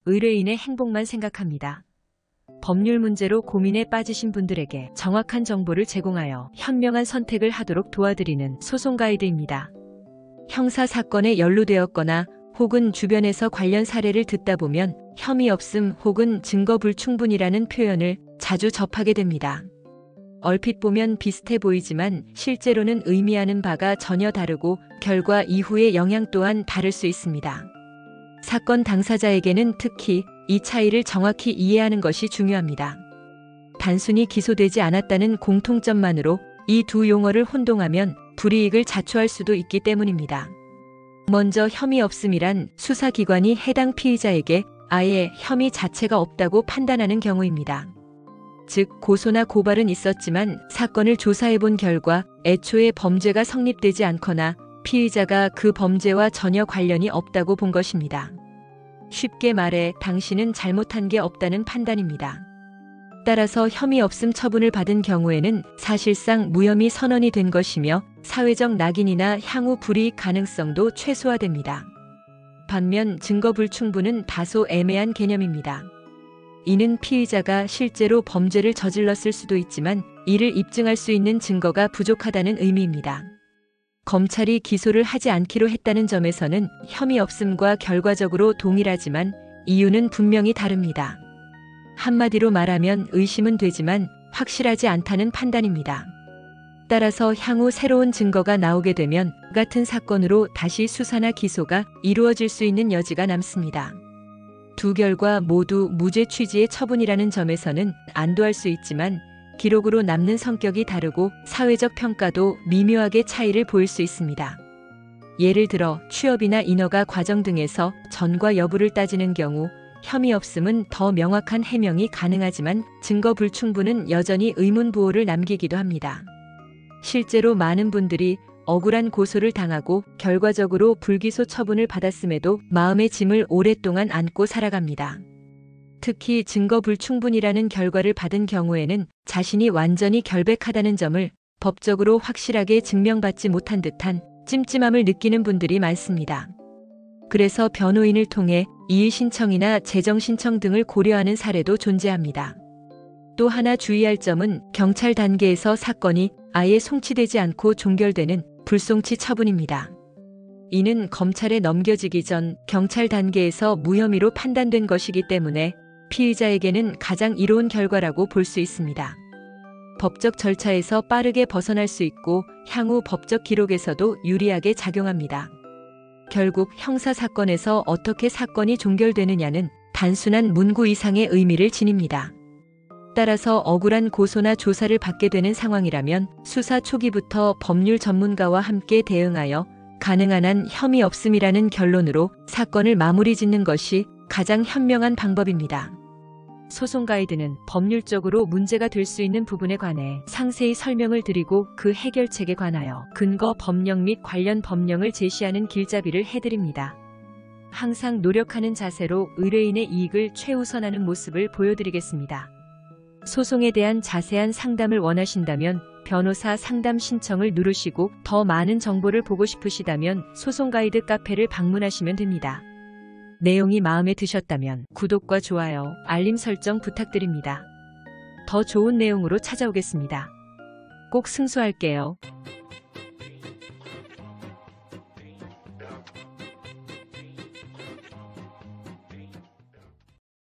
의뢰인의 행복만 생각합니다. 법률 문제로 고민에 빠지신 분들에게 정확한 정보를 제공하여 현명한 선택을 하도록 도와드리는 소송 가이드입니다. 형사 사건에 연루되었거나 혹은 주변에서 관련 사례를 듣다 보면 혐의 없음 혹은 증거 불충분이라는 표현을 자주 접하게 됩니다. 얼핏 보면 비슷해 보이지만 실제로는 의미하는 바가 전혀 다르고 결과 이후의 영향 또한 다를 수 있습니다. 사건 당사자에게는 특히 이 차이를 정확히 이해하는 것이 중요합니다. 단순히 기소되지 않았다는 공통점만으로 이 두 용어를 혼동하면 불이익을 자초할 수도 있기 때문입니다. 먼저 혐의 없음이란 수사기관이 해당 피의자에게 아예 혐의 자체가 없다고 판단하는 경우입니다. 즉 고소나 고발은 있었지만 사건을 조사해본 결과 애초에 범죄가 성립되지 않거나 피의자가 그 범죄와 전혀 관련이 없다고 본 것입니다. 쉽게 말해 당신은 잘못한 게 없다는 판단입니다. 따라서 혐의 없음 처분을 받은 경우에는 사실상 무혐의 선언이 된 것이며 사회적 낙인이나 향후 불이익 가능성도 최소화됩니다. 반면 증거 불충분은 다소 애매한 개념입니다. 이는 피의자가 실제로 범죄를 저질렀을 수도 있지만 이를 입증할 수 있는 증거가 부족하다는 의미입니다. 검찰이 기소를 하지 않기로 했다는 점에서는 혐의 없음과 결과적으로 동일하지만 이유는 분명히 다릅니다. 한마디로 말하면 의심은 되지만 확실하지 않다는 판단입니다. 따라서 향후 새로운 증거가 나오게 되면 같은 사건으로 다시 수사나 기소가 이루어질 수 있는 여지가 남습니다. 두 결과 모두 무죄 취지의 처분이라는 점에서는 안도할 수 있지만 기록으로 남는 성격이 다르고 사회적 평가도 미묘하게 차이를 보일 수 있습니다. 예를 들어 취업이나 인허가 과정 등에서 전과 여부를 따지는 경우 혐의 없음은 더 명확한 해명이 가능하지만 증거 불충분은 여전히 의문 부호를 남기기도 합니다. 실제로 많은 분들이 억울한 고소를 당하고 결과적으로 불기소 처분을 받았음에도 마음의 짐을 오랫동안 안고 살아갑니다. 특히 증거 불충분이라는 결과를 받은 경우에는 자신이 완전히 결백하다는 점을 법적으로 확실하게 증명받지 못한 듯한 찜찜함을 느끼는 분들이 많습니다. 그래서 변호인을 통해 이의 신청이나 재정 신청 등을 고려하는 사례도 존재합니다. 또 하나 주의할 점은 경찰 단계에서 사건이 아예 송치되지 않고 종결되는 불송치 처분입니다. 이는 검찰에 넘겨지기 전 경찰 단계에서 무혐의로 판단된 것이기 때문에 피의자에게는 가장 이로운 결과라고 볼 수 있습니다. 법적 절차에서 빠르게 벗어날 수 있고 향후 법적 기록에서도 유리하게 작용합니다. 결국 형사 사건에서 어떻게 사건이 종결되느냐는 단순한 문구 이상의 의미를 지닙니다. 따라서 억울한 고소나 조사를 받게 되는 상황이라면 수사 초기부터 법률 전문가와 함께 대응하여 가능한 한 혐의 없음이라는 결론으로 사건을 마무리 짓는 것이 가장 현명한 방법입니다. 소송 가이드는 법률적으로 문제가 될 수 있는 부분에 관해 상세히 설명을 드리고 그 해결책에 관하여 근거 법령 및 관련 법령을 제시하는 길잡이를 해드립니다. 항상 노력하는 자세로 의뢰인의 이익을 최우선하는 모습을 보여드리겠습니다. 소송에 대한 자세한 상담을 원하신다면 변호사 상담 신청을 누르시고 더 많은 정보를 보고 싶으시다면 소송 가이드 카페를 방문하시면 됩니다. 내용이 마음에 드셨다면 구독과 좋아요, 알림 설정 부탁드립니다. 더 좋은 내용으로 찾아오겠습니다. 꼭 승소할게요.